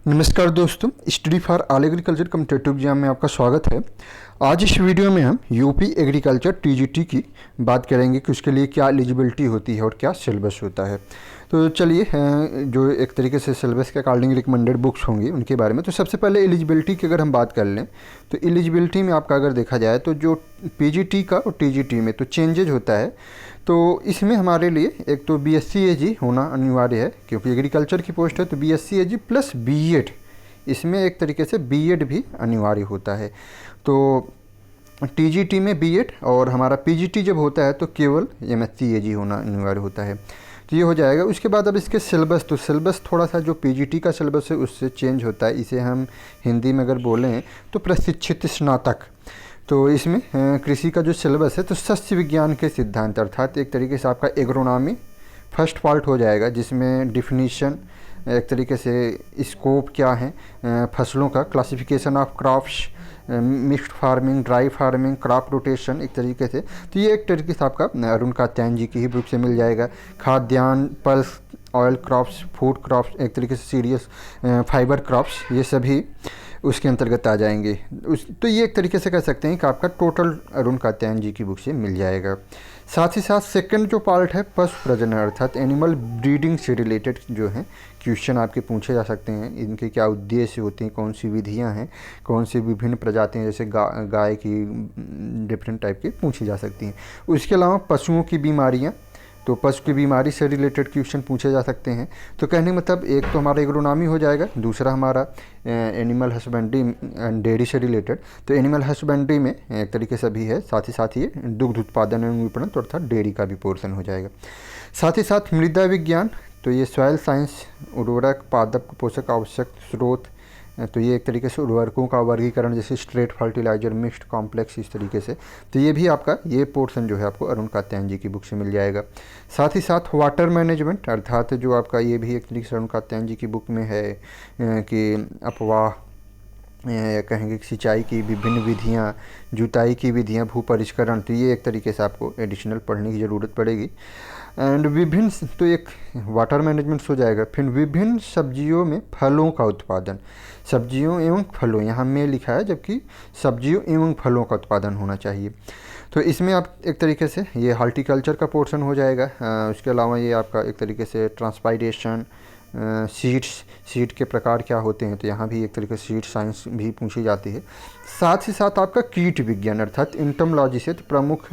नमस्कार दोस्तों, study for all agriculture competitive exam में आपका स्वागत है। आज इस वीडियो में हम यूपी एग्रीकल्चर टीजीटी की बात करेंगे कि उसके लिए क्या एलिजिबिलिटी होती है और क्या सिलेबस होता है। तो चलिए जो एक तरीके से सिलेबस के अकॉर्डिंग रिकमेंडेड बुक्स होंगी उनके बारे में। तो सबसे पहले एलिजिबिलिटी की अगर हम बात कर लें तो एलिजिबिलिटी में आपका अगर देखा जाए तो जो पीजीटी का और टीजीटी में तो चेंजेज होता है। तो इसमें हमारे लिए एक तो बीएससी एजी होना अनिवार्य है, क्योंकि एग्रीकल्चर की पोस्ट है तो बीएससी एजी प्लस बीएड, इसमें एक तरीके से बीएड भी अनिवार्य होता है। तो टीजीटी में बीएड और हमारा पीजीटी जब होता है तो केवल एमएससी एजी होना अनिवार्य होता है। तो ये हो जाएगा। उसके बाद अब इसके सिलेबस, तो सिलेबस थोड़ा सा जो पीजीटी का सिलेबस है उससे चेंज होता है। इसे हम हिंदी में अगर बोलें तो प्रशिक्षित स्नातक। तो इसमें कृषि का जो सिलेबस है तो सस्य विज्ञान के सिद्धांत, अर्थात एक तरीके से आपका एग्रोनॉमी फर्स्ट पार्ट हो जाएगा, जिसमें डिफिनीशन, एक तरीके से स्कोप क्या है फसलों का, classification of crops, mixed farming, dry farming, crop rotation, एक तरीके से। तो ये एक तरीके से आपका अरुण कात्यायन जी की ही बुक से मिल जाएगा। खाद्यान्न, pulse, oil crops, food crops, एक तरीके से सीरियस फाइबर क्रॉप्स, ये सभी उसके अंतर्गत आ जाएंगे। तो ये एक तरीके से कह सकते हैं कि आपका टोटल अरुण कात्यायन जी की बुक से मिल जाएगा। साथ ही साथ सेकंड जो पार्ट है पशु प्रजनन, अर्थात एनिमल ब्रीडिंग से रिलेटेड जो हैं क्वेश्चन आपके पूछे जा सकते हैं। इनके क्या उद्देश्य होते हैं, कौन सी विधियां हैं, कौन सी विभिन्न प्रजातियां, जैसे गाय की डिफरेंट टाइप की पूछी जा सकती हैं। उसके अलावा पशुओं की बीमारियाँ, तो पशु की बीमारी से रिलेटेड क्वेश्चन पूछे जा सकते हैं। तो कहने का मतलब एक तो हमारा एग्रोनॉमी हो जाएगा, दूसरा हमारा एनिमल हस्बेंड्री एंड डेयरी से रिलेटेड। तो एनिमल हस्बेंड्री में एक तरीके से भी है, साथ ही ये दुग्ध उत्पादन एवं विपणन, तो अर्थात डेयरी का भी पोर्शन हो जाएगा। साथ ही साथ मृदा विज्ञान, तो ये सॉइल साइंस, उर्वरक, पादप, पोषक, आवश्यक स्रोत, तो ये एक तरीके से उर्वरकों का वर्गीकरण, जैसे स्ट्रेट फर्टिलाइजर, मिक्स्ड कॉम्प्लेक्स, इस तरीके से। तो ये भी आपका ये पोर्शन जो है आपको अरुण कात्यायन जी की बुक से मिल जाएगा। साथ ही साथ वाटर मैनेजमेंट, अर्थात जो आपका ये भी एक तरीके से अरुण कात्यायन जी की बुक में है कि अपवाह, या कहेंगे सिंचाई की विभिन्न विधियाँ, जुताई की विधियाँ, भू परिष्करण, तो ये एक तरीके से आपको एडिशनल पढ़ने की ज़रूरत पड़ेगी। एंड विभिन्न, तो एक वाटर मैनेजमेंट हो जाएगा। फिर विभिन्न सब्जियों में फलों का उत्पादन, सब्जियों एवं फलों, यहाँ में लिखा है जबकि सब्जियों एवं फलों का उत्पादन होना चाहिए। तो इसमें आप एक तरीके से ये हॉर्टिकल्चर का पोर्शन हो जाएगा। उसके अलावा ये आपका एक तरीके से ट्रांसपाइरेशन, सीड के प्रकार क्या होते हैं, तो यहाँ भी एक तरीके से सीड साइंस भी पूछी जाती है। साथ ही साथ आपका कीट विज्ञान, अर्थात इंटमोलॉजी से, तो प्रमुख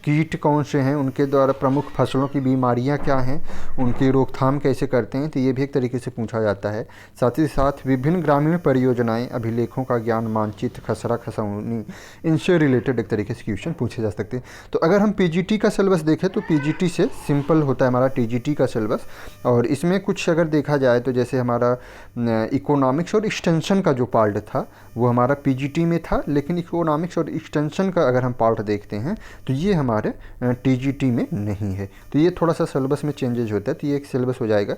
कीट कौन से हैं, उनके द्वारा प्रमुख फसलों की बीमारियां क्या हैं, उनकी रोकथाम कैसे करते हैं, तो ये भी एक तरीके से पूछा जाता है। साथ ही साथ विभिन्न ग्रामीण परियोजनाएं, अभिलेखों का ज्ञान, मानचित्र, खसरा खसौनी, इनसे रिलेटेड एक तरीके से क्वेश्चन पूछे जा सकते हैं। तो अगर हम पीजीटी का सिलेबस देखें तो पीजीटी से सिंपल होता है हमारा टीजीटी का सिलेबस, और इसमें कुछ अगर देखा जाए तो जैसे हमारा इकोनॉमिक्स और एक्सटेंशन का जो पार्ट था वो हमारा पीजीटी में था, लेकिन इकोनॉमिक्स और एक्सटेंशन का अगर हम पार्ट देखते हैं तो ये हमारे टीजीटी में नहीं है। तो ये थोड़ा सा सिलेबस में चेंजेज होता है, तो ये एक सिलेबस हो जाएगा।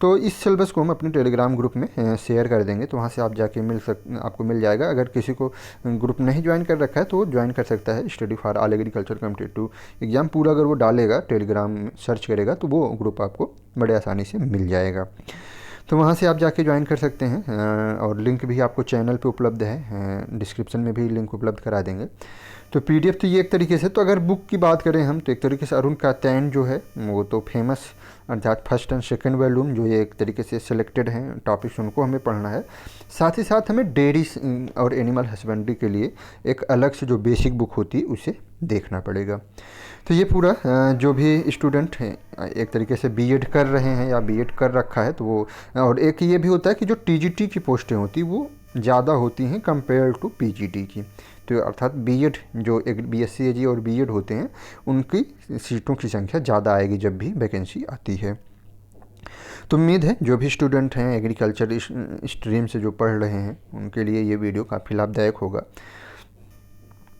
तो इस सिलेबस को हम अपने टेलीग्राम ग्रुप में शेयर कर देंगे, तो वहाँ से आप जाके आपको मिल जाएगा। अगर किसी को ग्रुप नहीं ज्वाइन कर रखा है तो वो ज्वाइन कर सकता है। Study for all agriculture competitive exam पूरा अगर वो डालेगा, टेलीग्राम में सर्च करेगा तो वो ग्रुप आपको बड़े आसानी से मिल जाएगा। तो वहाँ से आप जाके ज्वाइन कर सकते हैं, और लिंक भी आपको चैनल पे उपलब्ध है, डिस्क्रिप्शन में भी लिंक उपलब्ध करा देंगे। तो पीडीएफ तो ये एक तरीके से। तो अगर बुक की बात करें हम तो एक तरीके से अरुण कात्यायन जो है वो तो फेमस, अर्थात फर्स्ट एंड सेकंड वॉल्यूम जो ये एक तरीके से सिलेक्टेड हैं टॉपिक्स, उनको हमें पढ़ना है। साथ ही साथ हमें डेयरी और एनिमल हस्बेंड्री के लिए एक अलग से जो बेसिक बुक होती है उसे देखना पड़ेगा। तो ये पूरा जो भी स्टूडेंट हैं एक तरीके से बीएड कर रहे हैं या बीएड कर रखा है तो वो, और एक ये भी होता है कि जो टीजीटी की पोस्टें होती वो ज़्यादा होती हैं कंपेयर टू पीजीटी की। तो अर्थात बीएड जो एक बीएससी एजी और बीएड होते हैं उनकी सीटों की संख्या ज़्यादा आएगी जब भी वैकेंसी आती है। तो उम्मीद है जो भी स्टूडेंट हैं एग्रीकल्चर स्ट्रीम से जो पढ़ रहे हैं उनके लिए ये वीडियो काफ़ी लाभदायक होगा।